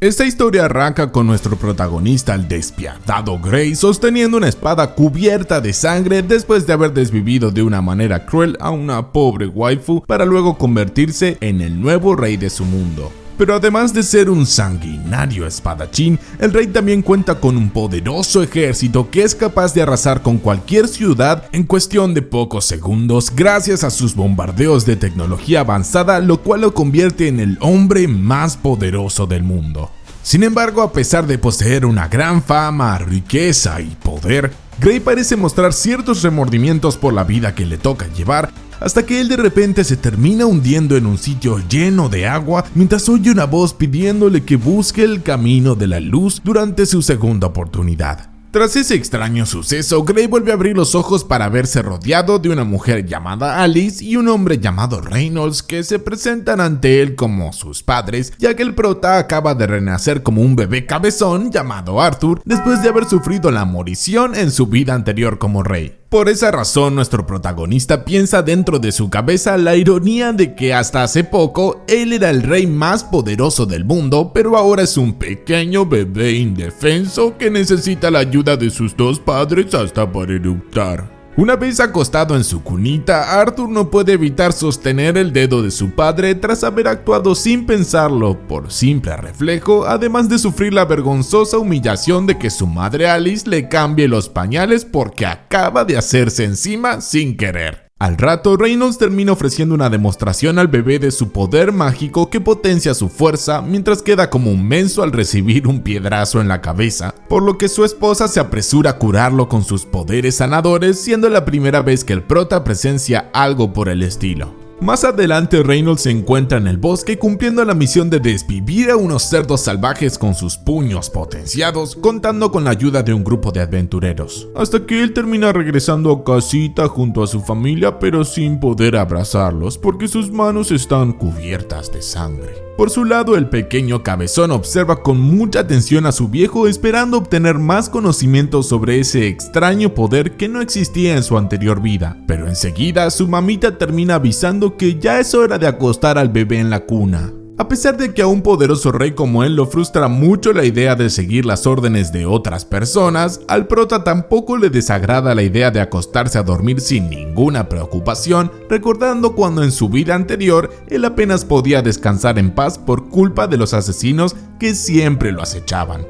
Esta historia arranca con nuestro protagonista, el despiadado Gray, sosteniendo una espada cubierta de sangre después de haber desvivido de una manera cruel a una pobre waifu para luego convertirse en el nuevo rey de su mundo. Pero además de ser un sanguinario espadachín, el rey también cuenta con un poderoso ejército que es capaz de arrasar con cualquier ciudad en cuestión de pocos segundos gracias a sus bombardeos de tecnología avanzada, lo cual lo convierte en el hombre más poderoso del mundo. Sin embargo, a pesar de poseer una gran fama, riqueza y poder, Gray parece mostrar ciertos remordimientos por la vida que le toca llevar, hasta que él de repente se termina hundiendo en un sitio lleno de agua mientras oye una voz pidiéndole que busque el camino de la luz durante su segunda oportunidad. Tras ese extraño suceso, Gray vuelve a abrir los ojos para verse rodeado de una mujer llamada Alice y un hombre llamado Reynolds que se presentan ante él como sus padres, ya que el prota acaba de renacer como un bebé cabezón llamado Arthur después de haber sufrido la morición en su vida anterior como rey. Por esa razón, nuestro protagonista piensa dentro de su cabeza la ironía de que hasta hace poco él era el rey más poderoso del mundo, pero ahora es un pequeño bebé indefenso que necesita la ayuda de sus dos padres hasta para eructar. Una vez acostado en su cunita, Arthur no puede evitar sostener el dedo de su padre tras haber actuado sin pensarlo, por simple reflejo, además de sufrir la vergonzosa humillación de que su madre Alice le cambie los pañales porque acaba de hacerse encima sin querer. Al rato, Reynolds termina ofreciendo una demostración al bebé de su poder mágico que potencia su fuerza, mientras queda como un menso al recibir un piedrazo en la cabeza, por lo que su esposa se apresura a curarlo con sus poderes sanadores, siendo la primera vez que el prota presencia algo por el estilo. Más adelante, Reynolds se encuentra en el bosque cumpliendo la misión de desvivir a unos cerdos salvajes con sus puños potenciados, contando con la ayuda de un grupo de aventureros, hasta que él termina regresando a casita junto a su familia, pero sin poder abrazarlos porque sus manos están cubiertas de sangre. Por su lado, el pequeño cabezón observa con mucha atención a su viejo, esperando obtener más conocimiento sobre ese extraño poder que no existía en su anterior vida, pero enseguida su mamita termina avisando que ya es hora de acostar al bebé en la cuna. A pesar de que a un poderoso rey como él lo frustra mucho la idea de seguir las órdenes de otras personas, al prota tampoco le desagrada la idea de acostarse a dormir sin ninguna preocupación, recordando cuando en su vida anterior él apenas podía descansar en paz por culpa de los asesinos que siempre lo acechaban.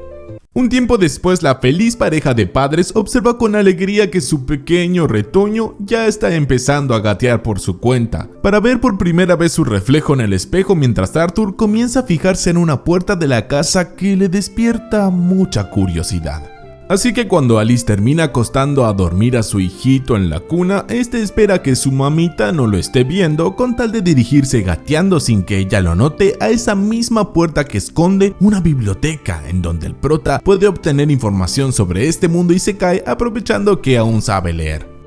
Un tiempo después, la feliz pareja de padres observa con alegría que su pequeño retoño ya está empezando a gatear por su cuenta, para ver por primera vez su reflejo en el espejo mientras Arthur comienza a fijarse en una puerta de la casa que le despierta mucha curiosidad. Así que cuando Alice termina acostando a dormir a su hijito en la cuna, este espera que su mamita no lo esté viendo con tal de dirigirse gateando sin que ella lo note a esa misma puerta que esconde una biblioteca en donde el prota puede obtener información sobre este mundo isekai aprovechando que aún sabe leer.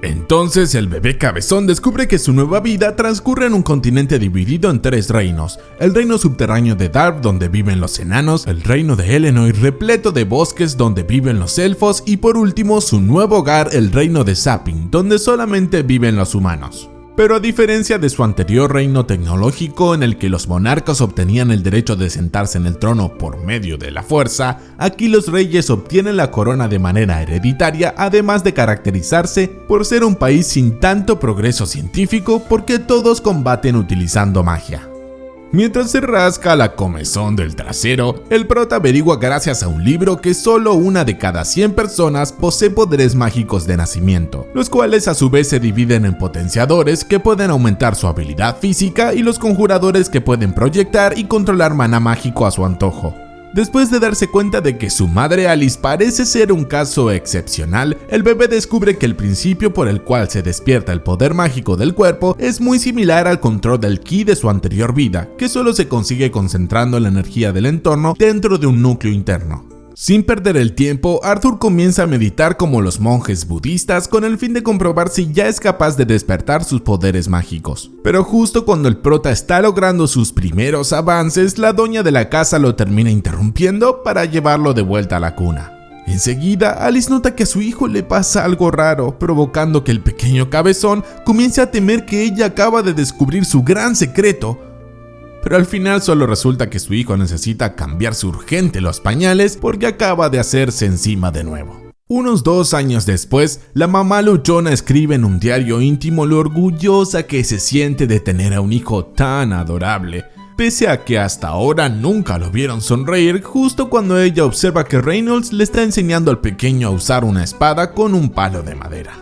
Entonces el bebé cabezón descubre que su nueva vida transcurre en un continente dividido en 3 reinos: el reino subterráneo de Dark, donde viven los enanos; el reino de Elenoy, repleto de bosques, donde viven los elfos; y por último su nuevo hogar, el reino de Saping, donde solamente viven los humanos. Pero a diferencia de su anterior reino tecnológico en el que los monarcas obtenían el derecho de sentarse en el trono por medio de la fuerza, aquí los reyes obtienen la corona de manera hereditaria, además de caracterizarse por ser un país sin tanto progreso científico porque todos combaten utilizando magia. Mientras se rasca la comezón del trasero, el prota averigua gracias a un libro que solo una de cada 100 personas posee poderes mágicos de nacimiento, los cuales a su vez se dividen en potenciadores que pueden aumentar su habilidad física y los conjuradores que pueden proyectar y controlar maná mágico a su antojo. Después de darse cuenta de que su madre Alice parece ser un caso excepcional, el bebé descubre que el principio por el cual se despierta el poder mágico del cuerpo es muy similar al control del ki de su anterior vida, que solo se consigue concentrando la energía del entorno dentro de un núcleo interno. Sin perder el tiempo, Arthur comienza a meditar como los monjes budistas con el fin de comprobar si ya es capaz de despertar sus poderes mágicos. Pero justo cuando el prota está logrando sus primeros avances, la doña de la casa lo termina interrumpiendo para llevarlo de vuelta a la cuna. Enseguida, Alice nota que a su hijo le pasa algo raro, provocando que el pequeño cabezón comience a temer que ella acaba de descubrir su gran secreto. pero al final solo resulta que su hijo necesita cambiarse urgente los pañales porque acaba de hacerse encima de nuevo. Unos 2 años después, la mamá luchona escribe en un diario íntimo lo orgullosa que se siente de tener a un hijo tan adorable, pese a que hasta ahora nunca lo vieron sonreír justo cuando ella observa que Reynolds le está enseñando al pequeño a usar una espada con un palo de madera.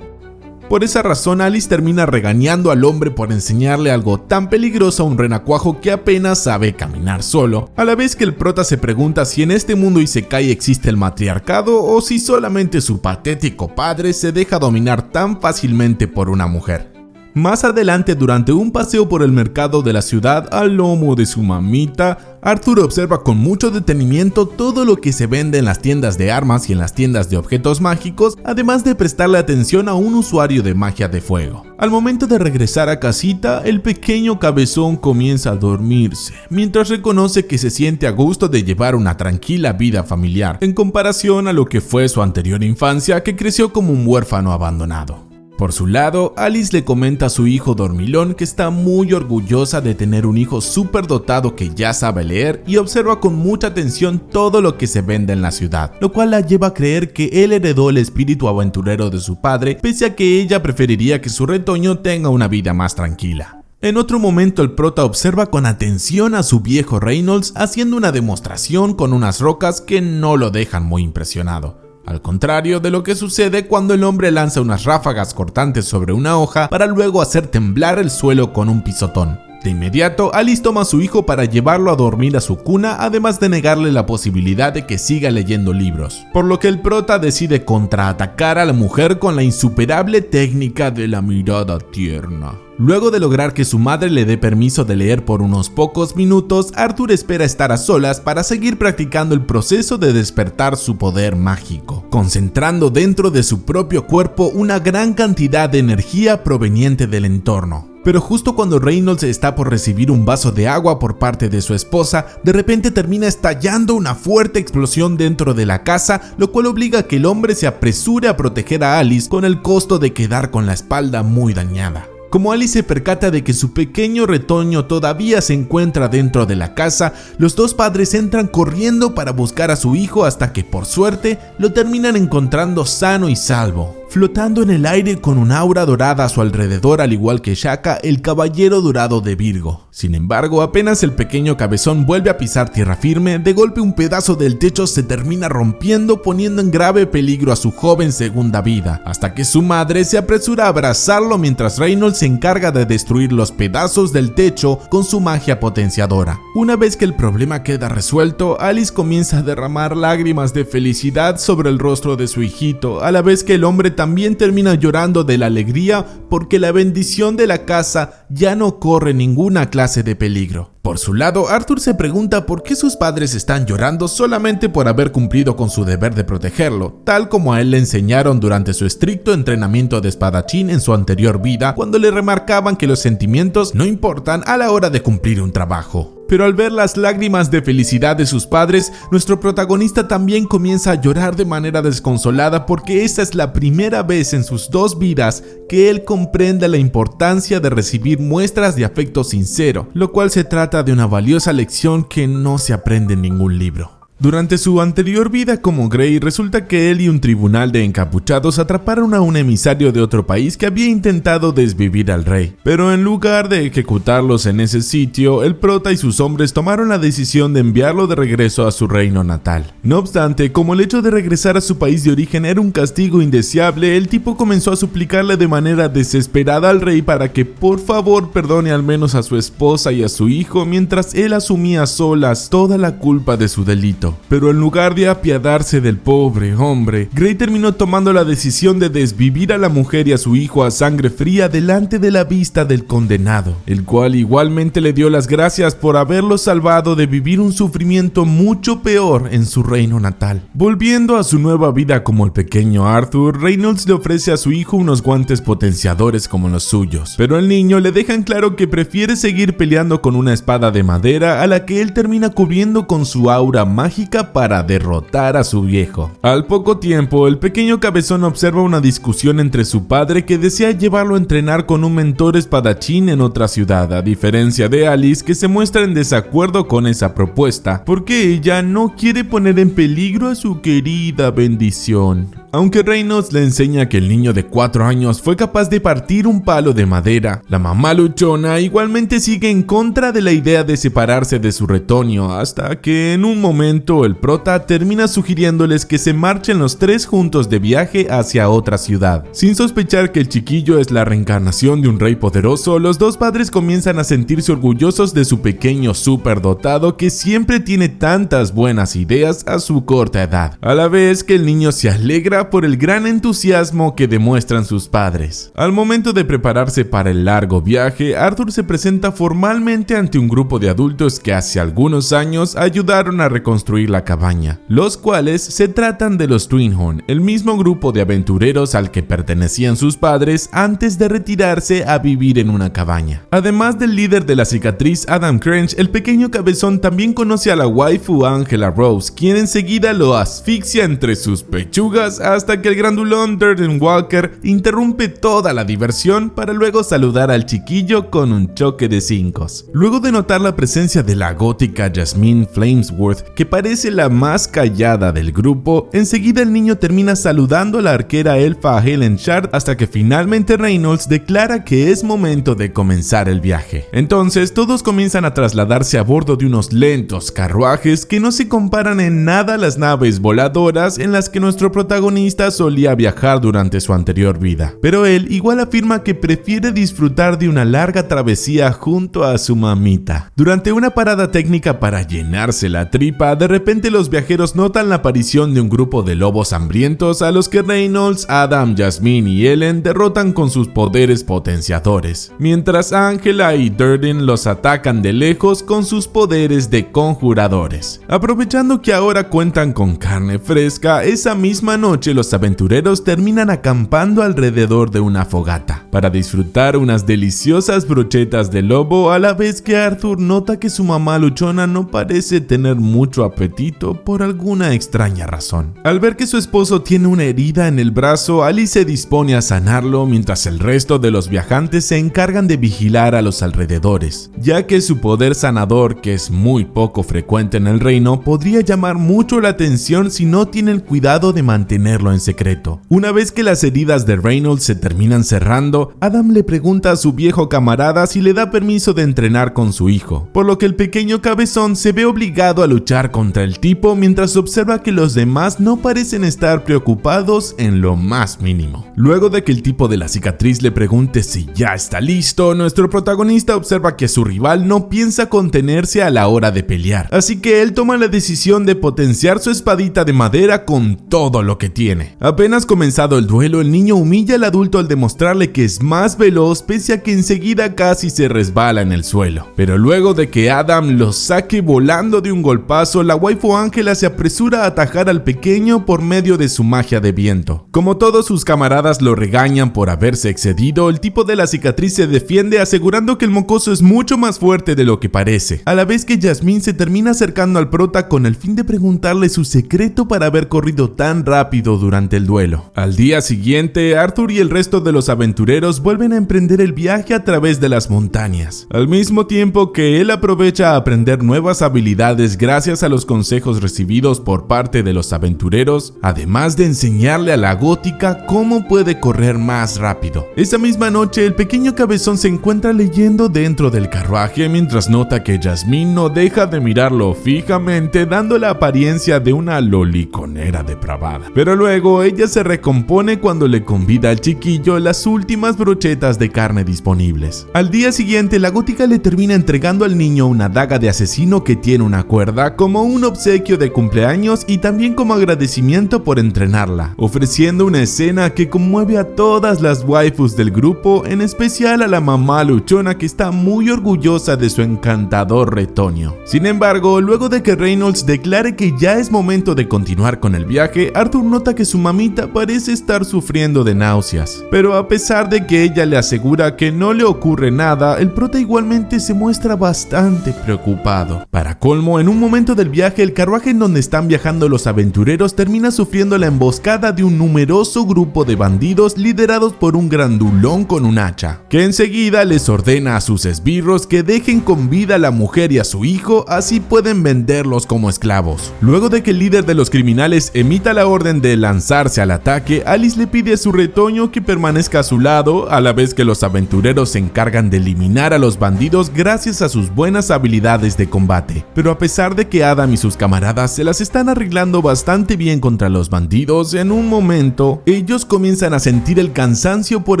Por esa razón, Alice termina regañando al hombre por enseñarle algo tan peligroso a un renacuajo que apenas sabe caminar solo, a la vez que el prota se pregunta si en este mundo isekai existe el matriarcado o si solamente su patético padre se deja dominar tan fácilmente por una mujer. Más adelante, durante un paseo por el mercado de la ciudad al lomo de su mamita, Arthur observa con mucho detenimiento todo lo que se vende en las tiendas de armas y en las tiendas de objetos mágicos, además de prestarle atención a un usuario de magia de fuego. Al momento de regresar a casita, el pequeño cabezón comienza a dormirse, mientras reconoce que se siente a gusto de llevar una tranquila vida familiar, en comparación a lo que fue su anterior infancia, que creció como un huérfano abandonado. Por su lado, Alice le comenta a su hijo dormilón que está muy orgullosa de tener un hijo superdotado que ya sabe leer y observa con mucha atención todo lo que se vende en la ciudad, lo cual la lleva a creer que él heredó el espíritu aventurero de su padre, pese a que ella preferiría que su retoño tenga una vida más tranquila. En otro momento, el prota observa con atención a su viejo Reynolds haciendo una demostración con unas rocas que no lo dejan muy impresionado. Al contrario de lo que sucede cuando el hombre lanza unas ráfagas cortantes sobre una hoja para luego hacer temblar el suelo con un pisotón. De inmediato, Alice toma a su hijo para llevarlo a dormir a su cuna, además de negarle la posibilidad de que siga leyendo libros, por lo que el prota decide contraatacar a la mujer con la insuperable técnica de la mirada tierna. Luego de lograr que su madre le dé permiso de leer por unos pocos minutos, Arthur espera estar a solas para seguir practicando el proceso de despertar su poder mágico, concentrando dentro de su propio cuerpo una gran cantidad de energía proveniente del entorno. Pero justo cuando Reynolds está por recibir un vaso de agua por parte de su esposa, de repente termina estallando una fuerte explosión dentro de la casa, lo cual obliga a que el hombre se apresure a proteger a Alice con el costo de quedar con la espalda muy dañada. Como Alice se percata de que su pequeño retoño todavía se encuentra dentro de la casa, los dos padres entran corriendo para buscar a su hijo hasta que, por suerte, lo terminan encontrando sano y salvo, flotando en el aire con un aura dorada a su alrededor, al igual que Shaka, el caballero dorado de Virgo. Sin embargo, apenas el pequeño cabezón vuelve a pisar tierra firme, de golpe un pedazo del techo se termina rompiendo, poniendo en grave peligro a su joven segunda vida, hasta que su madre se apresura a abrazarlo mientras Reynolds se encarga de destruir los pedazos del techo con su magia potenciadora. Una vez que el problema queda resuelto, Alice comienza a derramar lágrimas de felicidad sobre el rostro de su hijito, a la vez que el hombre también termina llorando de la alegría porque la bendición de la casa ya no corre ninguna clase de peligro. Por su lado, Arthur se pregunta por qué sus padres están llorando solamente por haber cumplido con su deber de protegerlo, tal como a él le enseñaron durante su estricto entrenamiento de espadachín en su anterior vida, cuando le remarcaban que los sentimientos no importan a la hora de cumplir un trabajo. Pero al ver las lágrimas de felicidad de sus padres, nuestro protagonista también comienza a llorar de manera desconsolada porque esta es la primera vez en sus 2 vidas que él comprende la importancia de recibir muestras de afecto sincero, lo cual se trata de una valiosa lección que no se aprende en ningún libro. Durante su anterior vida como Grey, resulta que él y un tribunal de encapuchados atraparon a un emisario de otro país que había intentado desvivir al rey. Pero en lugar de ejecutarlos en ese sitio, el prota y sus hombres tomaron la decisión de enviarlo de regreso a su reino natal. No obstante, como el hecho de regresar a su país de origen era un castigo indeseable, el tipo comenzó a suplicarle de manera desesperada al rey para que por favor perdone al menos a su esposa y a su hijo, mientras él asumía a solas toda la culpa de su delito. Pero en lugar de apiadarse del pobre hombre, Grey terminó tomando la decisión de desvivir a la mujer y a su hijo a sangre fría delante de la vista del condenado, el cual igualmente le dio las gracias por haberlo salvado de vivir un sufrimiento mucho peor en su reino natal. Volviendo a su nueva vida como el pequeño Arthur, Reynolds le ofrece a su hijo unos guantes potenciadores como los suyos, pero al niño le dejan claro que prefiere seguir peleando con una espada de madera a la que él termina cubriendo con su aura mágica mágica para derrotar a su viejo. Al poco tiempo, el pequeño cabezón observa una discusión entre su padre que desea llevarlo a entrenar con un mentor espadachín en otra ciudad, a diferencia de Alice, que se muestra en desacuerdo con esa propuesta, porque ella no quiere poner en peligro a su querida bendición. Aunque Reynolds le enseña que el niño de 4 años fue capaz de partir un palo de madera, la mamá luchona igualmente sigue en contra de la idea de separarse de su retoño, hasta que en un momento el prota termina sugiriéndoles que se marchen los 3 juntos de viaje hacia otra ciudad. Sin sospechar que el chiquillo es la reencarnación de un rey poderoso, los dos padres comienzan a sentirse orgullosos de su pequeño superdotado que siempre tiene tantas buenas ideas a su corta edad, a la vez que el niño se alegra por el gran entusiasmo que demuestran sus padres. Al momento de prepararse para el largo viaje, Arthur se presenta formalmente ante un grupo de adultos que hace algunos años ayudaron a reconstruir la cabaña, los cuales se tratan de los Twinhorn, el mismo grupo de aventureros al que pertenecían sus padres antes de retirarse a vivir en una cabaña. Además del líder de la cicatriz, Adam Crench, el pequeño cabezón también conoce a la waifu Angela Rose, quien enseguida lo asfixia entre sus pechugas hasta que el grandulón Durden Walker interrumpe toda la diversión para luego saludar al chiquillo con un choque de 5. Luego de notar la presencia de la gótica Jasmine Flamesworth, que parece la más callada del grupo, enseguida el niño termina saludando a la arquera elfa Helen Shard hasta que finalmente Reynolds declara que es momento de comenzar el viaje. Entonces todos comienzan a trasladarse a bordo de unos lentos carruajes que no se comparan en nada a las naves voladoras en las que nuestro protagonista solía viajar durante su anterior vida, pero él igual afirma que prefiere disfrutar de una larga travesía junto a su mamita. Durante una parada técnica para llenarse la tripa, de repente los viajeros notan la aparición de un grupo de lobos hambrientos a los que Reynolds, Adam, Jasmine y Ellen derrotan con sus poderes potenciadores, mientras Angela y Durden los atacan de lejos con sus poderes de conjuradores. Aprovechando que ahora cuentan con carne fresca, esa misma noche los aventureros terminan acampando alrededor de una fogata para disfrutar unas deliciosas brochetas de lobo, a la vez que Arthur nota que su mamá luchona no parece tener mucho apetito por alguna extraña razón. Al ver que su esposo tiene una herida en el brazo, Alice se dispone a sanarlo mientras el resto de los viajantes se encargan de vigilar a los alrededores, ya que su poder sanador, que es muy poco frecuente en el reino, podría llamar mucho la atención si no tienen cuidado de mantenerlo en secreto. Una vez que las heridas de Reynolds se terminan cerrando, Adam le pregunta a su viejo camarada si le da permiso de entrenar con su hijo, por lo que el pequeño cabezón se ve obligado a luchar contra el tipo mientras observa que los demás no parecen estar preocupados en lo más mínimo. Luego de que el tipo de la cicatriz le pregunte si ya está listo, nuestro protagonista observa que su rival no piensa contenerse a la hora de pelear, así que él toma la decisión de potenciar su espadita de madera con todo lo que tiene. Apenas comenzado el duelo, el niño humilla al adulto al demostrarle que es más veloz, pese a que enseguida casi se resbala en el suelo. Pero luego de que Adam lo saque volando de un golpazo, la waifu Angela se apresura a atajar al pequeño por medio de su magia de viento. Como todos sus camaradas lo regañan por haberse excedido, el tipo de la cicatriz se defiende asegurando que el mocoso es mucho más fuerte de lo que parece, a la vez que Jasmine se termina acercando al prota con el fin de preguntarle su secreto para haber corrido tan rápido durante el duelo. Al día siguiente, Arthur y el resto de los aventureros vuelven a emprender el viaje a través de las montañas, al mismo tiempo que él aprovecha a aprender nuevas habilidades gracias a los consejos recibidos por parte de los aventureros, además de enseñarle a la gótica cómo puede correr más rápido. Esa misma noche, el pequeño cabezón se encuentra leyendo dentro del carruaje mientras nota que Jasmine no deja de mirarlo fijamente, dando la apariencia de una loliconera depravada. Pero luego ella se recompone cuando le convida al chiquillo las últimas brochetas de carne disponibles. Al día siguiente, la gótica le termina entregando al niño una daga de asesino que tiene una cuerda como un obsequio de cumpleaños y también como agradecimiento por entrenarla, ofreciendo una escena que conmueve a todas las waifus del grupo, en especial a la mamá luchona que está muy orgullosa de su encantador retoño. Sin embargo, luego de que Reynolds declare que ya es momento de continuar con el viaje, Arthur nota que su mamita parece estar sufriendo de náuseas, pero a pesar de que ella le asegura que no le ocurre nada, el prota igualmente se muestra bastante preocupado. Para colmo, en un momento del viaje, viaje, el carruaje en donde están viajando los aventureros termina sufriendo la emboscada de un numeroso grupo de bandidos liderados por un grandulón con un hacha, que enseguida les ordena a sus esbirros que dejen con vida a la mujer y a su hijo, así pueden venderlos como esclavos. Luego de que el líder de los criminales emita la orden de lanzarse al ataque, Alice le pide a su retoño que permanezca a su lado, a la vez que los aventureros se encargan de eliminar a los bandidos gracias a sus buenas habilidades de combate. Pero a pesar de que Adam y sus camaradas se las están arreglando bastante bien contra los bandidos, en un momento ellos comienzan a sentir el cansancio por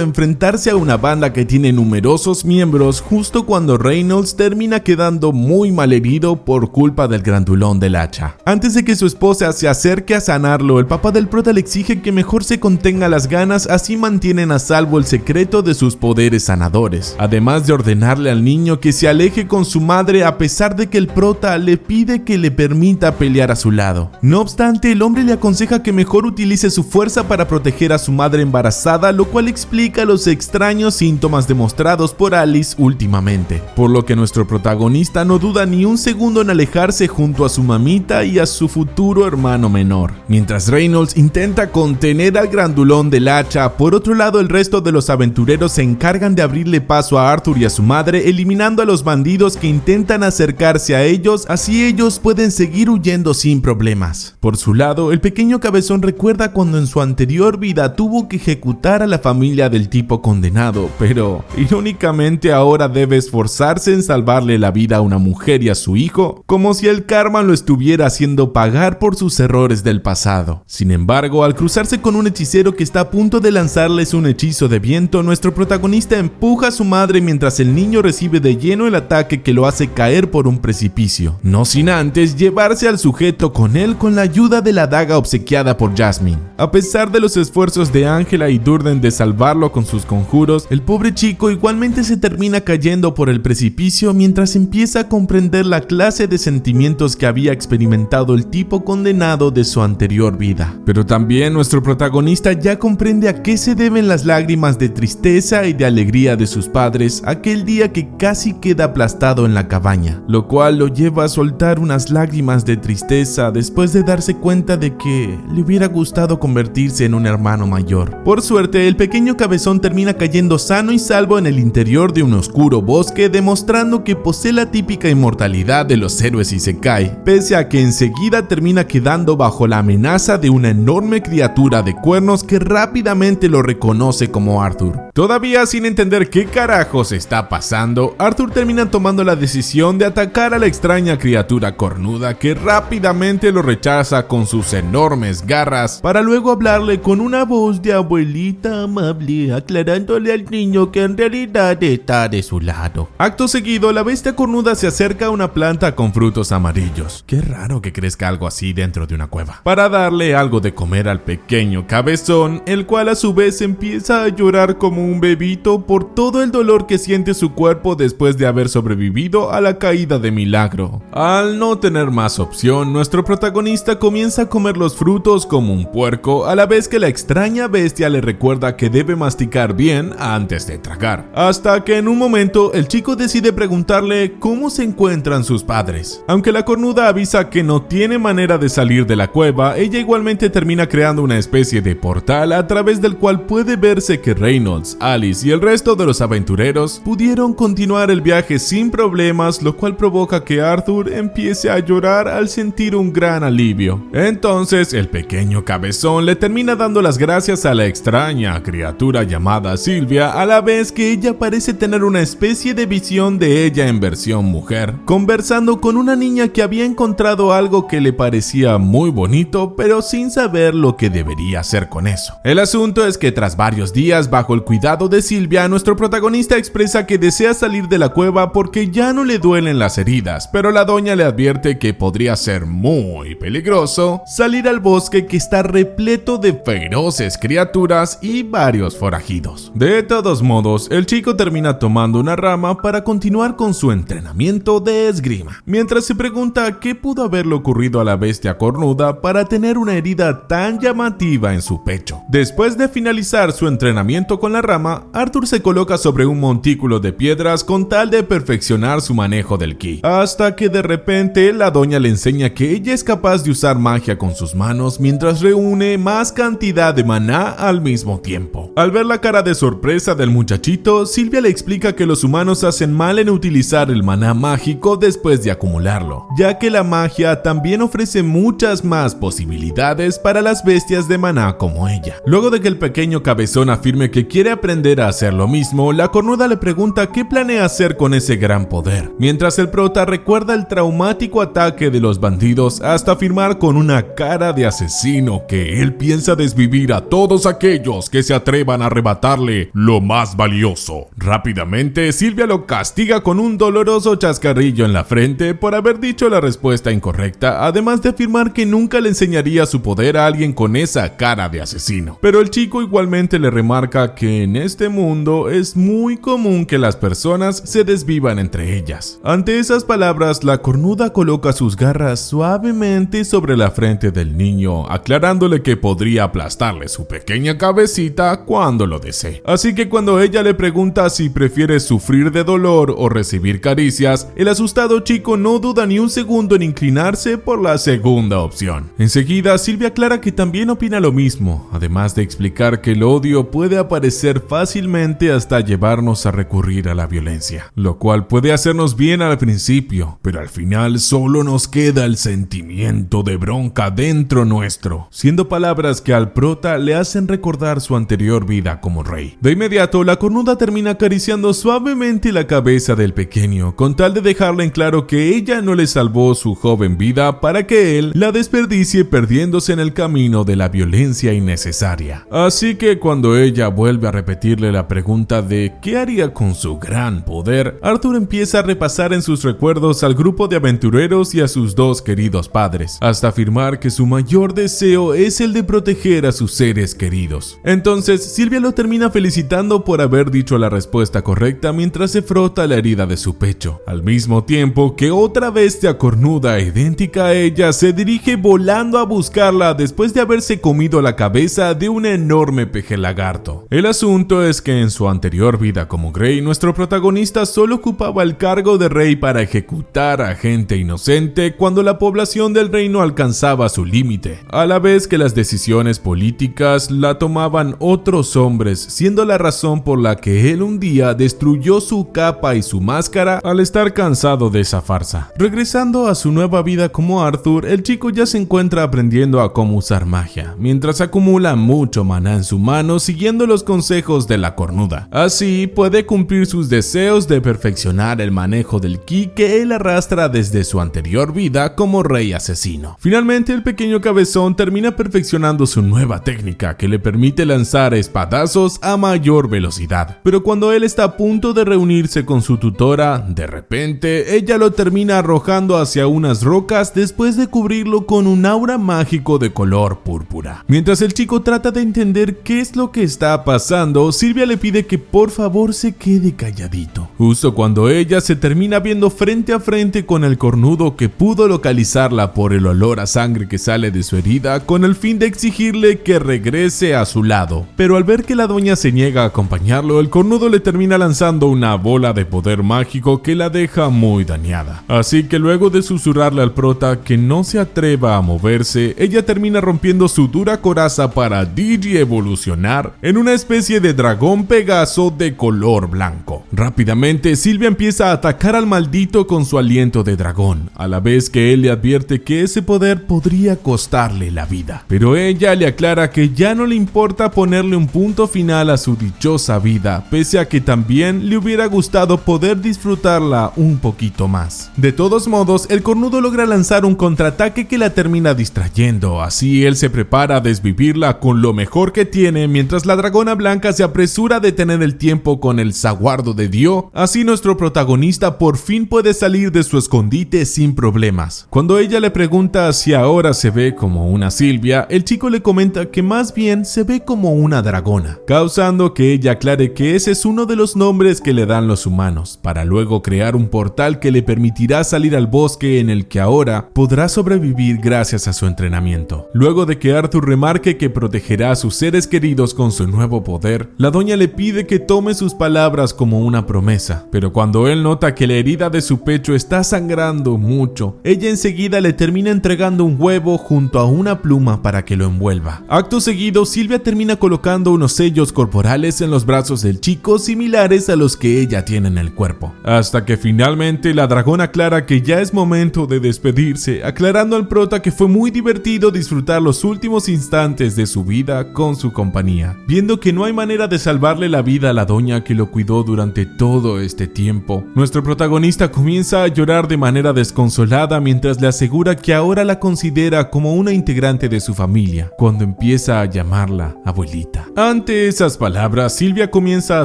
enfrentarse a una banda que tiene numerosos miembros justo cuando Reynolds termina quedando muy mal herido por culpa del grandulón del hacha. Antes de que su esposa se acerque a sanarlo, el papá del prota le exige que mejor se contenga las ganas, así mantienen a salvo el secreto de sus poderes sanadores, además de ordenarle al niño que se aleje con su madre a pesar de que el prota le pide que le permita pelear a su lado. No obstante, el hombre le aconseja que mejor utilice su fuerza para proteger a su madre embarazada, lo cual explica los extraños síntomas demostrados por Alice últimamente, por lo que nuestro protagonista no duda ni un segundo en alejarse junto a su mamita y a su futuro hermano menor. Mientras Reynolds intenta contener al grandulón del hacha, por otro lado el resto de los aventureros se encargan de abrirle paso a Arthur y a su madre, eliminando a los bandidos que intentan acercarse a ellos, así ellos pueden seguir huyendo sin problemas. Por su lado, el pequeño cabezón recuerda cuando en su anterior vida tuvo que ejecutar a la familia del tipo condenado, pero irónicamente ahora debe esforzarse en salvarle la vida a una mujer y a su hijo, como si el karma lo estuviera haciendo pagar por sus errores del pasado. Sin embargo, al cruzarse con un hechicero que está a punto de lanzarles un hechizo de viento, nuestro protagonista empuja a su madre mientras el niño recibe de lleno el ataque que lo hace caer por un precipicio, no sin antes llevarse al sujeto con él con la ayuda de la daga obsequiada por Jasmine. A pesar de los esfuerzos de Angela y Durden de salvarlo con sus conjuros, el pobre chico igualmente se termina cayendo por el precipicio mientras empieza a comprender la clase de sentimientos que había experimentado el tipo condenado de su anterior vida. Pero también nuestro protagonista ya comprende a qué se deben las lágrimas de tristeza y de alegría de sus padres aquel día que casi queda aplastado en la cabaña, lo cual lo lleva a soltar unas lágrimas de tristeza después de darse cuenta de que le hubiera gustado convertirse en un hermano mayor. Por suerte, el pequeño cabezón termina cayendo sano y salvo en el interior de un oscuro bosque, demostrando que posee la típica inmortalidad de los héroes isekai, pese a que enseguida termina quedando bajo la amenaza de una enorme criatura de cuernos que rápidamente lo reconoce como Arthur. Todavía sin entender qué carajos está pasando, Arthur termina tomando la decisión de atacar a la extraña criatura cornuda que rápidamente lo rechaza con sus enormes garras, para luego hablarle con una voz de abuelita amable, aclarándole al niño que en realidad está de su lado. Acto seguido, la bestia cornuda se acerca a una planta con frutos amarillos. Qué raro que crezca algo así dentro de una cueva. Para darle algo de comer al pequeño cabezón, el cual a su vez empieza a llorar como un bebito por todo el dolor que siente su cuerpo después de haber sobrevivido a la caída de Milagro. Al no tener más opción, nuestro protagonista comienza a comer los frutos como un puerco, a la vez que la extraña bestia le recuerda que debe masticar bien antes de tragar. Hasta que en un momento el chico decide preguntarle cómo se encuentran sus padres. Aunque la cornuda avisa que no tiene manera de salir de la cueva, ella igualmente termina creando una especie de portal a través del cual puede verse que Reynolds, Alice y el resto de los aventureros pudieron continuar el viaje sin problemas, lo cual provoca que Arthur empiece a llorar al sentir un gran alivio. Entonces el pequeño cabezón le termina dando las gracias a la extraña criatura llamada Sylvia, a la vez que ella parece tener una especie de visión de ella en versión mujer, conversando con una niña que había encontrado algo que le parecía muy bonito, pero sin saber lo que debería hacer con eso. El asunto es que tras varios días bajo el cuidado de Sylvia, nuestro protagonista expresa que desea salir de la cueva porque ya no le duelen las heridas, pero la doña le advierte que podría ser muy peligroso salir al bosque que está repleto de feroces criaturas y varios forajidos. De todos modos, el chico termina tomando una rama para continuar con su entrenamiento de esgrima, mientras se pregunta qué pudo haberle ocurrido a la bestia cornuda para tener una herida tan llamativa en su pecho. Después de finalizar su entrenamiento con la rama, Arthur se coloca sobre un montículo de piedras con tal de perfeccionar su manejo del ki, hasta que de repente la doña le enseña que ella es capaz de usar magia con sus manos mientras reúne más cantidad de maná al mismo tiempo. Al ver la cara de sorpresa del muchachito, Sylvia le explica que los humanos hacen mal en utilizar el maná mágico después de acumularlo, ya que la magia también ofrece muchas más posibilidades para las bestias de maná como ella. Luego de que el pequeño cabezón afirme que quiere aprender a hacer lo mismo, la cornuda le pregunta qué planea hacer con ese gran poder, mientras el prota recuerda el traumático ataque de los bandidos hasta afirmar con una cara de asesino que él piensa desvivir a todos aquellos que se atrevan a arrebatarle lo más valioso. Rápidamente, Sylvia lo castiga con un doloroso chascarrillo en la frente por haber dicho la respuesta incorrecta, además de afirmar que nunca le enseñaría su poder a alguien con esa cara de asesino. Pero el chico igualmente le remarca que en este mundo es muy común que las personas se desvivan entre ellas. Ante esas palabras, la cornuda coloca sus garras suavemente sobre la frente del niño, aclarándole que podría aplastarle su pequeña cabecita cuando lo desee. Así que cuando ella le pregunta si prefiere sufrir de dolor o recibir caricias, el asustado chico no duda ni un segundo en inclinarse por la segunda opción. Enseguida, Sylvia aclara que también opina lo mismo, además de explicar que el odio puede aparecer fácilmente hasta llevarnos a recurrir a la violencia, lo cual puede hacernos bien al principio, pero al final solo nos queda el sentimiento de bronca dentro nuestro, siendo palabras que al prota le hacen recordar su anterior vida como rey. De inmediato, la cornuda termina acariciando suavemente la cabeza del pequeño, con tal de dejarle en claro que ella no le salvó su joven vida para que él la desperdicie perdiéndose en el camino de la violencia innecesaria. Así que cuando ella vuelve a repetirle la pregunta de qué haría con su gran poder, Arthur empieza a repasar en sus recuerdos al grupo de aventureros y a sus dos queridos padres, hasta afirmar que su mayor deseo es el de proteger a sus seres queridos. Entonces, Sylvia lo termina felicitando por haber dicho la respuesta correcta mientras se frota la herida de su pecho, al mismo tiempo que otra bestia cornuda idéntica a ella se dirige volando a buscarla después de haberse comido la cabeza de un enorme peje lagarto. El asunto es que en su anterior vida como Grey, nuestro protagonista solo ocupaba el cargo de rey para ejecutar a gente inocente cuando la población del reino alcanzaba su límite, a la vez que las decisiones políticas la tomaban otros hombres, siendo la razón por la que él un día destruyó su capa y su máscara al estar cansado de esa farsa. Regresando a su nueva vida como Arthur, el chico ya se encuentra aprendiendo a cómo usar magia, mientras acumula mucho maná en su mano siguiendo los consejos de la cornuda. Así puede cumplir sus deseos de perfeccionar el manejo del ki que él arrastra desde su anterior vida como rey asesino. Finalmente, el pequeño cabezón termina perfeccionando su nueva técnica que le permite lanzar espadazos a mayor velocidad. Pero cuando él está a punto de reunirse con su tutora, de repente ella lo termina arrojando hacia unas rocas después de cubrirlo con un aura mágico de color púrpura. Mientras el chico trata de entender qué es lo que está pasando, Sylvia le pide que por favor se quede calladito. Justo cuando ella se termina viendo frente a frente con el cornudo que pudo localizarla por el olor a sangre que sale de su herida con el fin de exigirle que regrese a su lado. Pero al ver que la doña se niega a acompañarlo, el cornudo le termina lanzando una bola de poder mágico que la deja muy dañada. Así que luego de susurrarle al prota que no se atreva a moverse, ella termina rompiendo su dura coraza para digievolucionar en una especie de dragón Pegaso de color blanco. Rápidamente, Sylvia empieza a atacar al maldito con su aliento de dragón, a la vez que él le advierte que ese poder podría costarle la vida. Pero ella le aclara que ya no le importa ponerle un punto final a su dichosa vida, pese a que también le hubiera gustado poder disfrutarla un poquito más. De todos modos, el cornudo logra lanzar un contraataque que la termina distrayendo, así él se prepara a desvivirla con lo mejor que tiene mientras la dragona blanca se apresura a detener el tiempo con el saguardo de Dio. Así nuestro protagonista por fin puede salir de su escondite sin problemas. Cuando ella le pregunta si ahora se ve como una Sylvia, el chico le comenta que más bien se ve como una dragona, causando que ella aclare que ese es uno de los nombres que le dan los humanos, para luego crear un portal que le permitirá salir al bosque en el que ahora podrá sobrevivir gracias a su entrenamiento. Luego de que Arthur remarque que protegerá a sus seres queridos con su nuevo poder, poder, la doña le pide que tome sus palabras como una promesa, pero cuando él nota que la herida de su pecho está sangrando mucho, ella enseguida le termina entregando un huevo junto a una pluma para que lo envuelva. Acto seguido, Silvia termina colocando unos sellos corporales en los brazos del chico similares a los que ella tiene en el cuerpo, hasta que finalmente la dragón aclara que ya es momento de despedirse, aclarando al prota que fue muy divertido disfrutar los últimos instantes de su vida con su compañía, viendo que no hay manera de salvarle la vida a la doña que lo cuidó durante todo este tiempo. Nuestro protagonista comienza a llorar de manera desconsolada mientras le asegura que ahora la considera como una integrante de su familia, cuando empieza a llamarla abuelita. Ante esas palabras, Silvia comienza a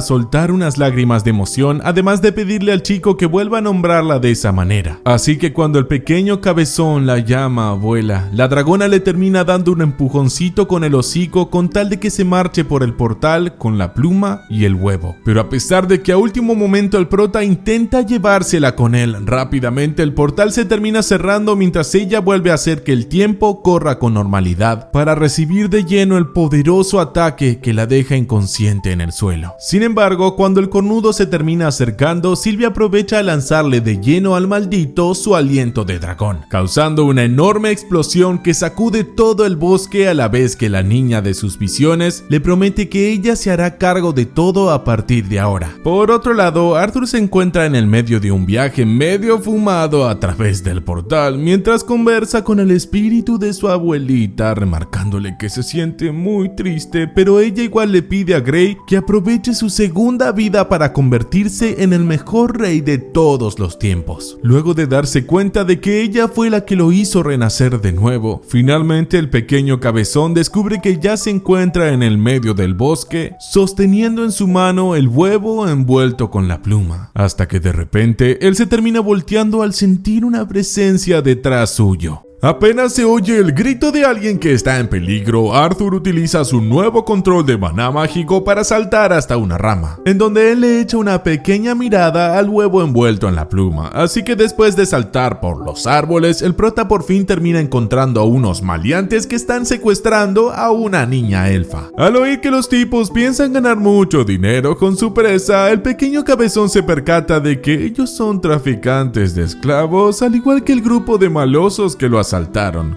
soltar unas lágrimas de emoción, además de pedirle al chico que vuelva a nombrarla de esa manera. Así que cuando el pequeño cabezón la llama abuela, la dragona le termina dando un empujoncito con el hocico con tal de que se marche por el portal con la pluma y el huevo. Pero a pesar de que a último momento el prota intenta llevársela con él, rápidamente el portal se termina cerrando mientras ella vuelve a hacer que el tiempo corra con normalidad para recibir de lleno el poderoso ataque que la deja inconsciente en el suelo. Sin embargo, cuando el cornudo se termina acercando, Silvia aprovecha a lanzarle de lleno al maldito su aliento de dragón, causando una enorme explosión que sacude todo el bosque, a la vez que la niña de sus visiones le promete que ella se hará cargo de todo a partir de ahora. Por otro lado, Arthur se encuentra en el medio de un viaje medio fumado a través del portal, mientras conversa con el espíritu de su abuelita, remarcándole que se siente muy triste, pero ella igual le pide a Grey que aproveche su segunda vida para convertirse en el mejor rey de todos los tiempos. Luego de darse cuenta de que ella fue la que lo hizo renacer de nuevo, finalmente el pequeño cabezón descubre que ya se encuentra en el medio del bosque, sosteniendo en su mano el huevo envuelto con la pluma, hasta que de repente él se termina volteando al sentir una presencia detrás suyo. Apenas se oye el grito de alguien que está en peligro, Arthur utiliza su nuevo control de maná mágico para saltar hasta una rama, en donde él le echa una pequeña mirada al huevo envuelto en la pluma. Así que después de saltar por los árboles, el prota por fin termina encontrando a unos maleantes que están secuestrando a una niña elfa. Al oír que los tipos piensan ganar mucho dinero con su presa, el pequeño cabezón se percata de que ellos son traficantes de esclavos, al igual que el grupo de malosos que lo asaltaron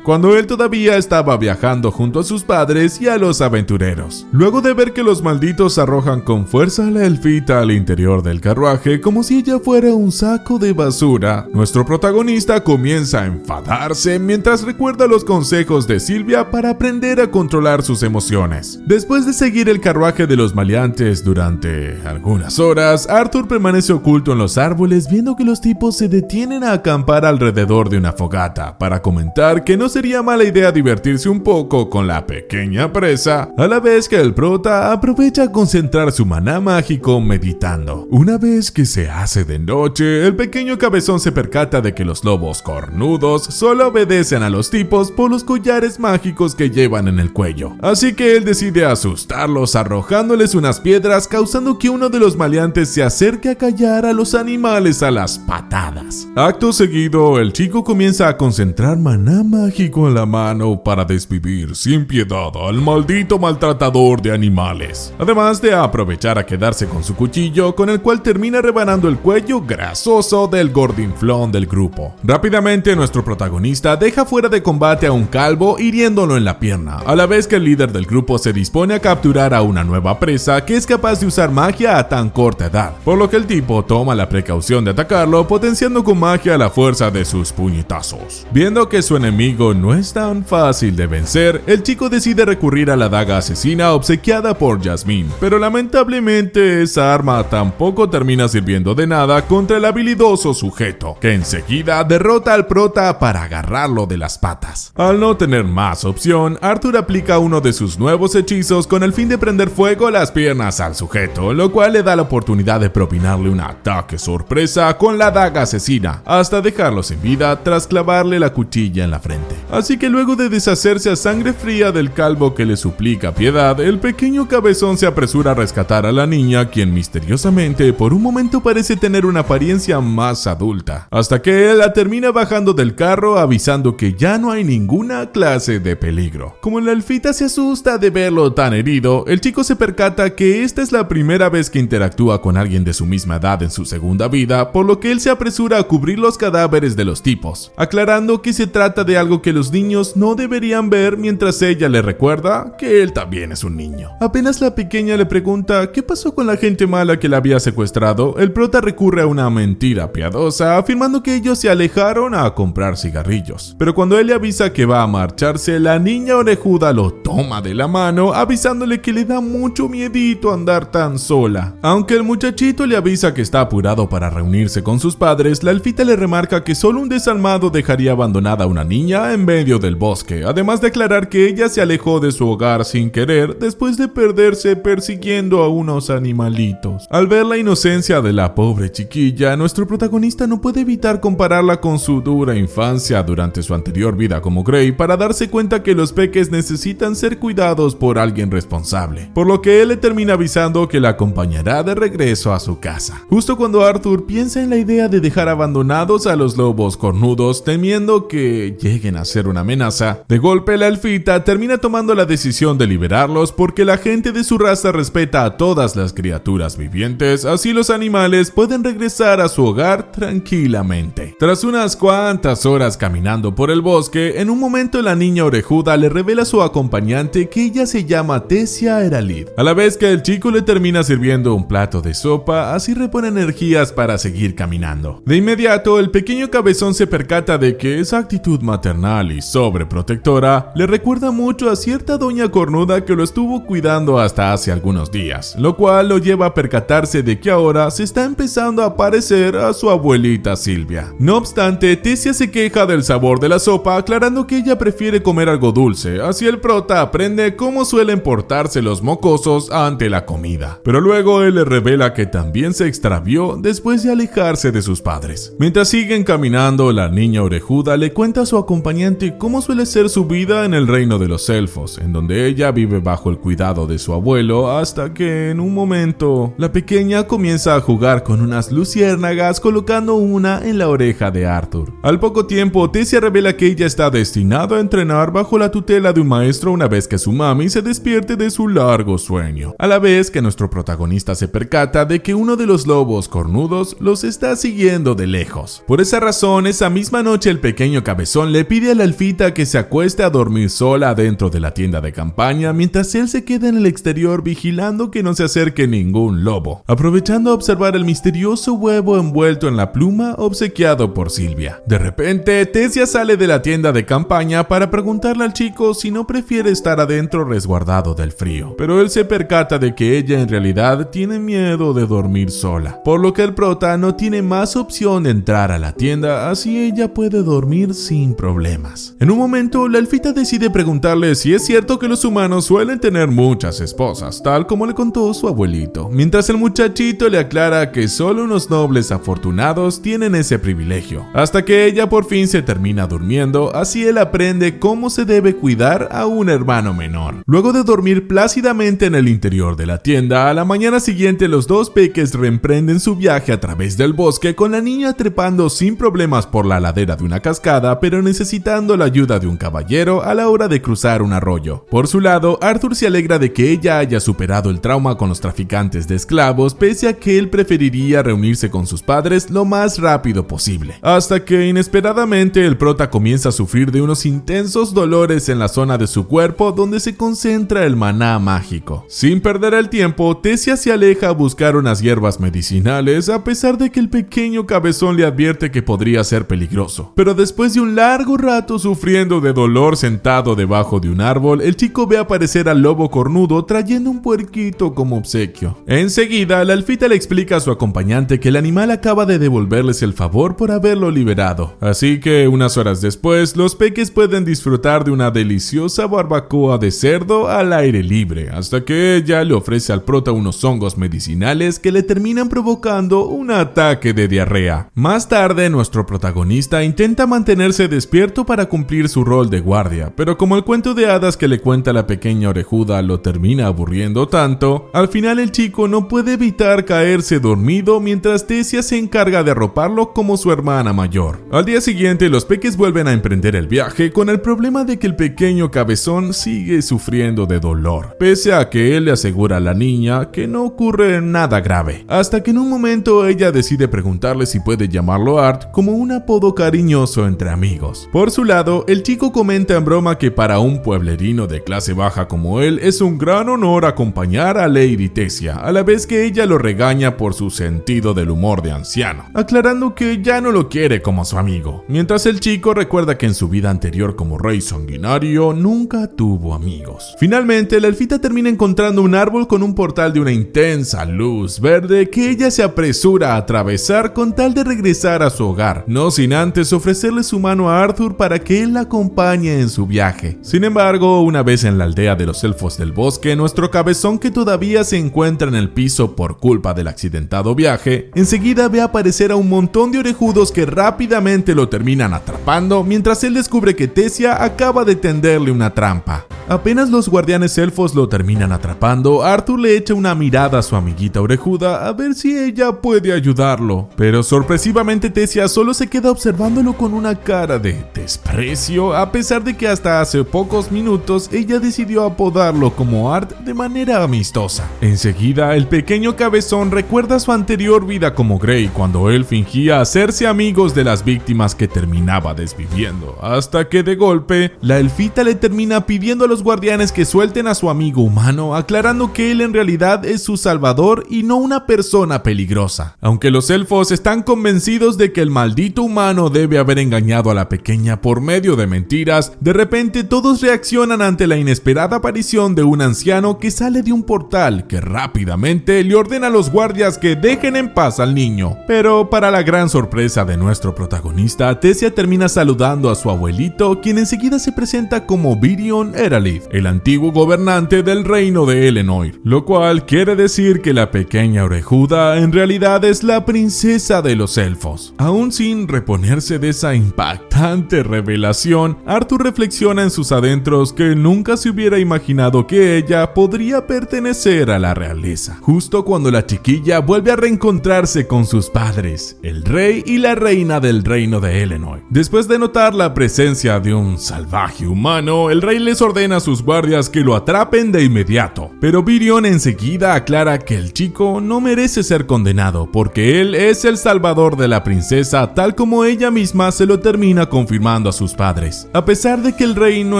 cuando él todavía estaba viajando junto a sus padres y a los aventureros. Luego de ver que los malditos arrojan con fuerza a la elfita al interior del carruaje como si ella fuera un saco de basura, nuestro protagonista comienza a enfadarse mientras recuerda los consejos de Silvia para aprender a controlar sus emociones. Después de seguir el carruaje de los maleantes durante algunas horas, Arthur permanece oculto en los árboles viendo que los tipos se detienen a acampar alrededor de una fogata para comentar que no sería mala idea divertirse un poco con la pequeña presa, a la vez que el prota aprovecha a concentrar su maná mágico meditando. Una vez que se hace de noche, el pequeño cabezón se percata de que los lobos cornudos solo obedecen a los tipos por los collares mágicos que llevan en el cuello, así que él decide asustarlos arrojándoles unas piedras, causando que uno de los maleantes se acerque a callar a los animales a las patadas. Acto seguido, el chico comienza a concentrar maná mágico en la mano para desvivir sin piedad al maldito maltratador de animales, además de aprovechar a quedarse con su cuchillo, con el cual termina rebanando el cuello grasoso del gordinflón del grupo. Rápidamente nuestro protagonista deja fuera de combate a un calvo hiriéndolo en la pierna, a la vez que el líder del grupo se dispone a capturar a una nueva presa que es capaz de usar magia a tan corta edad, por lo que el tipo toma la precaución de atacarlo potenciando con magia la fuerza de sus puñetazos. Viendo que su enemigo no es tan fácil de vencer, el chico decide recurrir a la daga asesina obsequiada por Jasmine, pero lamentablemente esa arma tampoco termina sirviendo de nada contra el habilidoso sujeto, que enseguida derrota al prota para agarrarlo de las patas. Al no tener más opción, Arthur aplica uno de sus nuevos hechizos con el fin de prender fuego a las piernas al sujeto, lo cual le da la oportunidad de propinarle un ataque sorpresa con la daga asesina, hasta dejarlo sin vida tras clavarle la cuchilla chiquilla en la frente. Así que luego de deshacerse a sangre fría del calvo que le suplica piedad, el pequeño cabezón se apresura a rescatar a la niña, quien misteriosamente por un momento parece tener una apariencia más adulta, hasta que él la termina bajando del carro avisando que ya no hay ninguna clase de peligro. Como la elfita se asusta de verlo tan herido, el chico se percata que esta es la primera vez que interactúa con alguien de su misma edad en su segunda vida, por lo que él se apresura a cubrir los cadáveres de los tipos, aclarando que se trata de algo que los niños no deberían ver, mientras ella le recuerda que él también es un niño. Apenas la pequeña le pregunta qué pasó con la gente mala que la había secuestrado, el prota recurre a una mentira piadosa, afirmando que ellos se alejaron a comprar cigarrillos. Pero cuando él le avisa que va a marcharse, la niña orejuda lo toma de la mano, avisándole que le da mucho miedito andar tan sola. Aunque el muchachito le avisa que está apurado para reunirse con sus padres, la elfita le remarca que solo un desalmado dejaría abandonada a una niña en medio del bosque, además de aclarar que ella se alejó de su hogar sin querer después de perderse persiguiendo a unos animalitos. Al ver la inocencia de la pobre chiquilla, nuestro protagonista no puede evitar compararla con su dura infancia durante su anterior vida como Grey, para darse cuenta que los peques necesitan ser cuidados por alguien responsable, por lo que él le termina avisando que la acompañará de regreso a su casa. Justo cuando Arthur piensa en la idea de dejar abandonados a los lobos cornudos, temiendo que lleguen a ser una amenaza, de golpe la elfita termina tomando la decisión de liberarlos, porque la gente de su raza respeta a todas las criaturas vivientes, así los animales pueden regresar a su hogar tranquilamente. Tras unas cuantas horas caminando por el bosque, en un momento la niña orejuda le revela a su acompañante que ella se llama Tessia Eralid, a la vez que el chico le termina sirviendo un plato de sopa, así repone energías para seguir caminando. De inmediato, el pequeño cabezón se percata de que esa actitud maternal y sobreprotectora le recuerda mucho a cierta doña cornuda que lo estuvo cuidando hasta hace algunos días, lo cual lo lleva a percatarse de que ahora se está empezando a parecer a su abuelita Silvia. No obstante, Tessia se queja del sabor de la sopa, aclarando que ella prefiere comer algo dulce, así el prota aprende cómo suelen portarse los mocosos ante la comida. Pero luego él le revela que también se extravió después de alejarse de sus padres. Mientras siguen caminando, la niña orejuda le cuenta a su acompañante cómo suele ser su vida en el reino de los elfos, en donde ella vive bajo el cuidado de su abuelo, hasta que en un momento la pequeña comienza a jugar con unas luciérnagas, colocando una en la oreja de Arthur. Al poco tiempo, Tessia revela que ella está destinado a entrenar bajo la tutela de un maestro una vez que su mami se despierte de su largo sueño, a la vez que nuestro protagonista se percata de que uno de los lobos cornudos los está siguiendo de lejos. Por esa razón, esa misma noche el pequeño cabezón le pide a la elfita que se acueste a dormir sola dentro de la tienda de campaña, mientras él se queda en el exterior vigilando que no se acerque ningún lobo, aprovechando a observar el misterioso huevo envuelto en la pluma obsequiado por Silvia. De repente, Tessia sale de la tienda de campaña para preguntarle al chico si no prefiere estar adentro resguardado del frío, pero él se percata de que ella en realidad tiene miedo de dormir sola, por lo que el prota no tiene más opción de entrar a la tienda, así ella puede dormir sin problemas. En un momento, la elfita decide preguntarle si es cierto que los humanos suelen tener muchas esposas, tal como le contó su abuelito, mientras el muchachito le aclara que solo unos nobles afortunados tienen ese privilegio, hasta que ella por fin se termina durmiendo, así él aprende cómo se debe cuidar a un hermano menor. Luego de dormir plácidamente en el interior de la tienda, a la mañana siguiente los dos peques reemprenden su viaje a través del bosque, con la niña trepando sin problemas por la ladera de una cascada, pero necesitando la ayuda de un caballero a la hora de cruzar un arroyo. Por su lado, Arthur se alegra de que ella haya superado el trauma con los traficantes de esclavos, pese a que él preferiría reunirse con sus padres lo más rápido posible, hasta que inesperadamente el prota comienza a sufrir de unos intensos dolores en la zona de su cuerpo donde se concentra el maná mágico. Sin perder el tiempo, Tessia se aleja a buscar unas hierbas medicinales, a pesar de que el pequeño cabezón le advierte que podría ser peligroso. Pero después de un largo rato sufriendo de dolor sentado debajo de un árbol, el chico ve aparecer al lobo cornudo trayendo un puerquito como obsequio. Enseguida, la elfita le explica a su acompañante que el animal acaba de devolverles el favor por haberlo liberado. Así que unas horas después, los peques pueden disfrutar de una deliciosa barbacoa de cerdo al aire libre, hasta que ella le ofrece al prota unos hongos medicinales que le terminan provocando un ataque de diarrea. Más tarde, nuestro protagonista intenta mantenerse mantenerse despierto para cumplir su rol de guardia, pero como el cuento de hadas que le cuenta la pequeña orejuda lo termina aburriendo tanto, al final el chico no puede evitar caerse dormido mientras Tessia se encarga de arroparlo como su hermana mayor. Al día siguiente los peques vuelven a emprender el viaje con el problema de que el pequeño cabezón sigue sufriendo de dolor, pese a que él le asegura a la niña que no ocurre nada grave, hasta que en un momento ella decide preguntarle si puede llamarlo Art como un apodo cariñoso entre amigos. Por su lado, el chico comenta en broma que para un pueblerino de clase baja como él es un gran honor acompañar a Lady Tessia, a la vez que ella lo regaña por su sentido del humor de anciano, aclarando que ya no lo quiere como su amigo, mientras el chico recuerda que en su vida anterior como rey sanguinario nunca tuvo amigos. Finalmente, la elfita termina encontrando un árbol con un portal de una intensa luz verde que ella se apresura a atravesar con tal de regresar a su hogar, no sin antes ofrecerle su mano a Arthur para que él la acompañe en su viaje. Sin embargo, una vez en la aldea de los elfos del bosque, nuestro cabezón, que todavía se encuentra en el piso por culpa del accidentado viaje, enseguida ve aparecer a un montón de orejudos que rápidamente lo terminan atrapando mientras él descubre que Tessia acaba de tenderle una trampa. Apenas los guardianes elfos lo terminan atrapando, Arthur le echa una mirada a su amiguita orejuda a ver si ella puede ayudarlo, pero sorpresivamente Tessia solo se queda observándolo con una cara de desprecio, a pesar de que hasta hace pocos minutos ella decidió apodarlo como Art de manera amistosa. Enseguida, el pequeño cabezón recuerda su anterior vida como Grey, cuando él fingía hacerse amigos de las víctimas que terminaba desviviendo, hasta que de golpe, la elfita le termina pidiendo a los guardianes que suelten a su amigo humano, aclarando que él en realidad es su salvador y no una persona peligrosa. Aunque los elfos están convencidos de que el maldito humano debe haber engañado a la pequeña por medio de mentiras, de repente todos reaccionan ante la inesperada aparición de un anciano que sale de un portal que rápidamente le ordena a los guardias que dejen en paz al niño. Pero para la gran sorpresa de nuestro protagonista, Tessia termina saludando a su abuelito, quien enseguida se presenta como Virion Eralith, el antiguo gobernante del reino de Elenoir, lo cual quiere decir que la pequeña orejuda en realidad es la princesa de los elfos. Aún sin reponerse de esa impactante revelación, Arthur reflexiona en sus adentros que nunca se hubiera imaginado que ella podría pertenecer a la realeza, justo cuando la chiquilla vuelve a reencontrarse con sus padres, el rey y la reina del reino de Elenoir. Después de notar la presencia de un salvaje humano, el rey les ordena a sus guardias que lo atrapen de inmediato, pero Virion enseguida aclara que el chico no merece ser condenado porque él es el salvador de la princesa, tal como ella misma se lo termina confirmando a sus padres. A pesar de que el rey no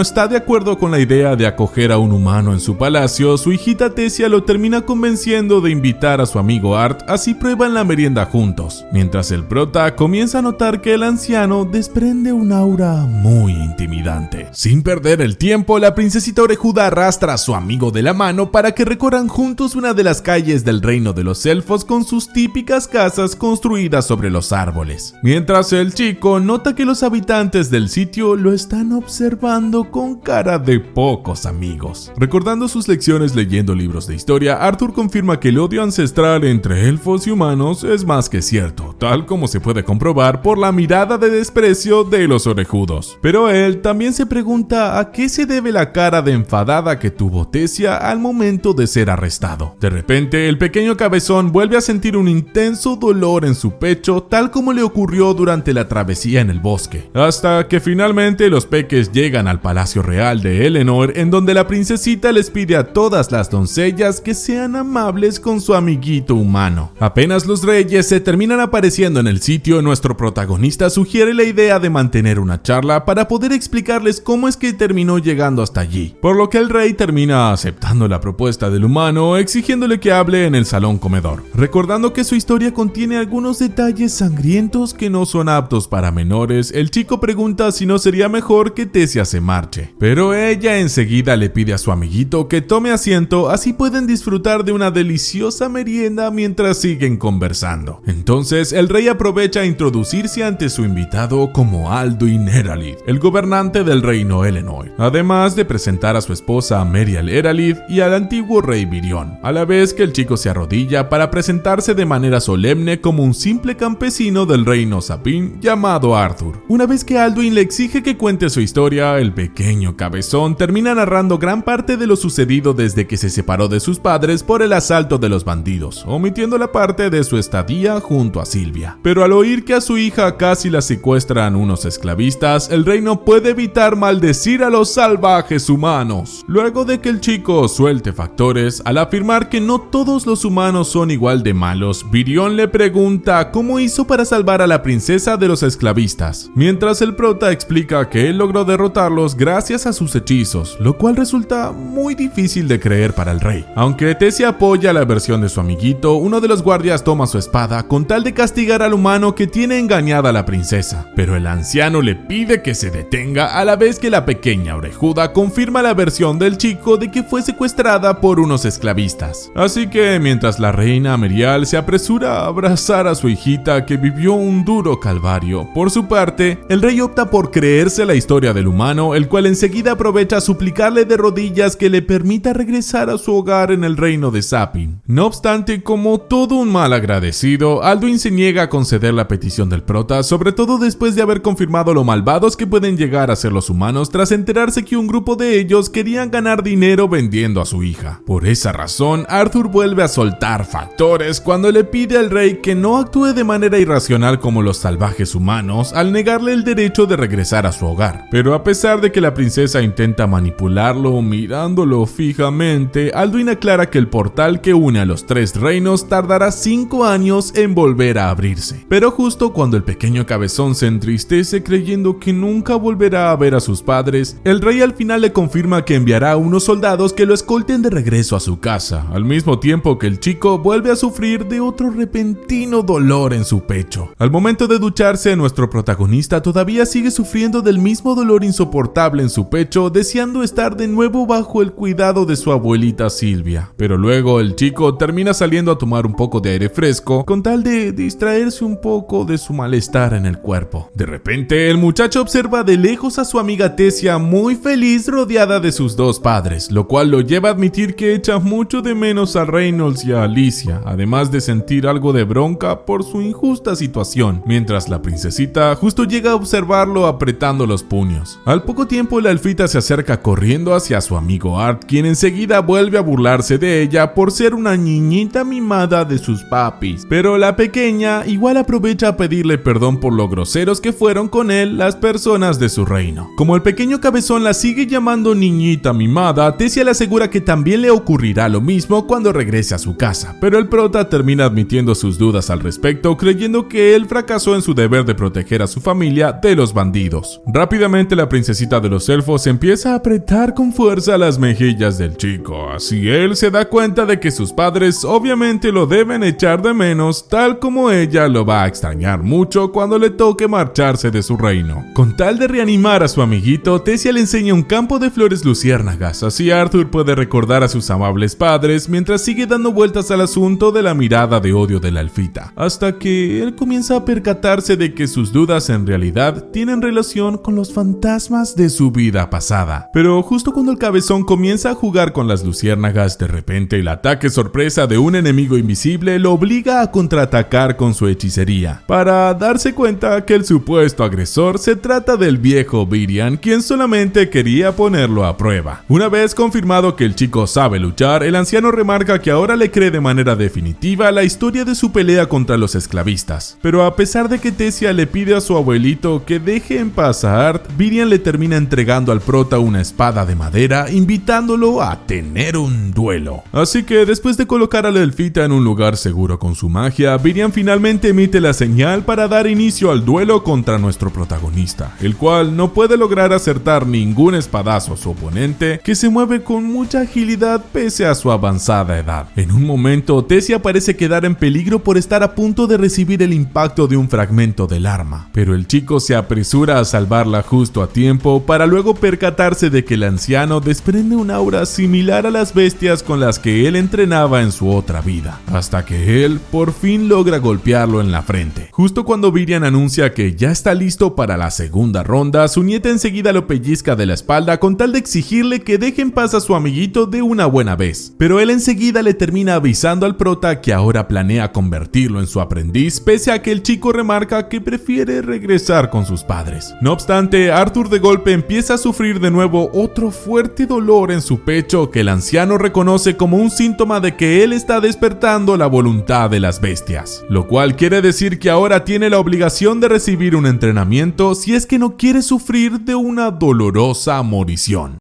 está de acuerdo con la idea de acoger a un humano en su palacio, su hijita Tessia lo termina convenciendo de invitar a su amigo Art, así prueban la merienda juntos, mientras el prota comienza a notar que el anciano desprende un aura muy intimidante. Sin perder el tiempo, la princesita orejuda arrastra a su amigo de la mano para que recorran juntos una de las calles del reino de los elfos con sus típicas casas construidas sobre los árboles, mientras el chico nota que los habitantes del sitio lo están observando con cara de pocos amigos. Recordando sus lecciones leyendo libros de historia, Arthur confirma que el odio ancestral entre elfos y humanos es más que cierto, tal como se puede comprobar por la mirada de desprecio de los orejudos. Pero él también se pregunta a qué se debe la cara de enfadada que tuvo Tessia al momento de ser arrestado. De repente, el pequeño cabezón vuelve a sentir un intenso dolor en su pecho, tal como le ocurrió durante la travesía en el bosque, hasta que finalmente los peques llegan al palacio real de Elenoir, en donde la princesita les pide a todas las doncellas que sean amables con su amiguito humano. Apenas los reyes se terminan apareciendo en el sitio, nuestro protagonista sugiere la idea de mantener una charla para poder explicarles cómo es que terminó llegando hasta allí, por lo que el rey termina aceptando la propuesta del humano, exigiéndole que hable en el salón comedor, recordando que su historia contiene algunos detalles sangrientos que no son aptos para menores. El chico pregunta si no sería mejor que Tessia se marche, pero ella enseguida le pide a su amiguito que tome asiento, así pueden disfrutar de una deliciosa merienda mientras siguen conversando. Entonces el rey aprovecha a introducirse ante su invitado como Alduin Heralith, el gobernante del reino Elenoid, además de presentar a su esposa Merial Heralith y al antiguo rey Virion, a la vez que el chico se arrodilla para presentarse de manera solemne como un simple campesino del reino Sapin llamado Arthur. Una vez que Alduin le exige que cuente su historia, el pequeño cabezón termina narrando gran parte de lo sucedido desde que se separó de sus padres por el asalto de los bandidos, omitiendo la parte de su estadía junto a Silvia. Pero al oír que a su hija casi la secuestran unos esclavistas, el rey no puede evitar maldecir a los salvajes humanos. Luego de que el chico suelte factores, al afirmar que no todos los humanos son igual de malos, Virion le pregunta cómo hizo para salvar a la princesa de los esclavistas, mientras el prota explica que él logró derrotarlos gracias a sus hechizos, lo cual resulta muy difícil de creer para el rey. Aunque Tecia apoya la versión de su amiguito, uno de los guardias toma su espada con tal de castigar al humano que tiene engañada a la princesa, pero el anciano le pide que se detenga a la vez que la pequeña orejuda confirma la versión del chico de que fue secuestrada por unos esclavistas. Así que mientras la reina Merial se apresura a abrazar a su hijita que vivió un duro calvario, por su parte, el rey opta por creerse la historia del humano, el cual enseguida aprovecha a suplicarle de rodillas que le permita regresar a su hogar en el reino de Sapin. No obstante, como todo un mal agradecido, Alduin se niega a conceder la petición del prota, sobre todo después de haber confirmado lo malvados que pueden llegar a ser los humanos tras enterarse que un grupo de ellos querían ganar dinero vendiendo a su hija. Por esa razón, Arthur vuelve a soltar factores cuando le pide al rey que no actúe de manera irracional como los salvajes humanos al negarle el derecho de regresar a su hogar. Pero a pesar de que la princesa intenta manipularlo mirándolo fijamente, Alduin aclara que el portal que une a los tres reinos tardará 5 años en volver a abrirse. Pero justo cuando el pequeño cabezón se entristece creyendo que nunca volverá a ver a sus padres, el rey al final le confirma que enviará a unos soldados que lo escolten de regreso a su casa, al mismo tiempo que el chico vuelve a sufrir de otro repentino dolor en su pecho. Al momento de ducharse, nuestro protagonista todavía sigue sufriendo del mismo dolor insoportable en su pecho, deseando estar de nuevo bajo el cuidado de su abuelita Silvia. Pero luego el chico termina saliendo a tomar un poco de aire fresco con tal de distraerse un poco de su malestar en el cuerpo. De repente, el muchacho observa de lejos a su amiga Tecia muy feliz rodeada de sus dos padres, lo cual lo lleva a admitir que echa mucho de menos a Reynolds y a Alicia, además de sentir algo de bronca por su injusta situación, mientras la princesita justo llega a observarlo apretando los puños. Al poco tiempo, la elfita se acerca corriendo hacia su amigo Art, quien enseguida vuelve a burlarse de ella por ser una niñita mimada de sus papis, pero la pequeña igual aprovecha a pedirle perdón por lo groseros que fueron con él las personas de su reino. Como el pequeño cabezón la sigue llamando niñita mimada, Tecia le asegura que también le ocurrirá lo mismo cuando regrese a su casa, pero el prota termina admitiendo sus dudas al respecto, creyendo que él fracasó en su deber de proteger a su familia de los bandidos. Rápidamente la princesita de los elfos empieza a apretar con fuerza las mejillas del chico, así él se da cuenta de que sus padres obviamente lo deben echar de menos, tal como ella lo va a extrañar mucho cuando le toque marcharse de su reino. Con tal de reanimar a su amiguito, Tecia le enseña un campo de flores luciérnagas, así Arthur puede recordar a sus amables padres mientras sigue dando vueltas al asunto de la mirada de odio de la elfita, hasta que él comienza a percatarse de que sus dudas en realidad tienen relación con los fantasmas de su vida pasada. Pero justo cuando el cabezón comienza a jugar con las luciérnagas, de repente el ataque sorpresa de un enemigo invisible lo obliga a contraatacar con su hechicería, para darse cuenta que el supuesto agresor se trata del viejo Virion, quien solamente quería ponerlo a prueba. Una vez confirmado que el chico sabe luchar, el anciano remarca que ahora le cree de manera definitiva la historia de su pelea contra los esclavistas. Pero a pesar de que Tecia le pide a su abuelito que deje en paz a Art, Virion le termina entregando al prota una espada de madera, invitándolo a tener un duelo. Así que después de colocar a la elfita en un lugar seguro con su magia, Virion finalmente emite la señal para dar inicio al duelo contra nuestro protagonista, el cual no puede lograr acertar ningún espadazo a su oponente, que se mueve con mucha agilidad pese a su avanzada edad. En un momento, Tecia parece quedar en peligro por estar a punto de recibir el impacto de un fragmento del arma, pero el chico se apresura a salvarla justo a tiempo para luego percatarse de que el anciano desprende un aura similar a las bestias con las que él entrenaba en su otra vida, hasta que él por fin logra golpear golpearlo en la frente. Justo cuando Virian anuncia que ya está listo para la segunda ronda, su nieta enseguida lo pellizca de la espalda con tal de exigirle que deje en paz a su amiguito de una buena vez. Pero él enseguida le termina avisando al prota que ahora planea convertirlo en su aprendiz, pese a que el chico remarca que prefiere regresar con sus padres. No obstante, Arthur de golpe empieza a sufrir de nuevo otro fuerte dolor en su pecho que el anciano reconoce como un síntoma de que él está despertando la voluntad de las bestias, lo cual quiere decir que ahora tiene la obligación de recibir un entrenamiento si es que no quiere sufrir de una dolorosa morición.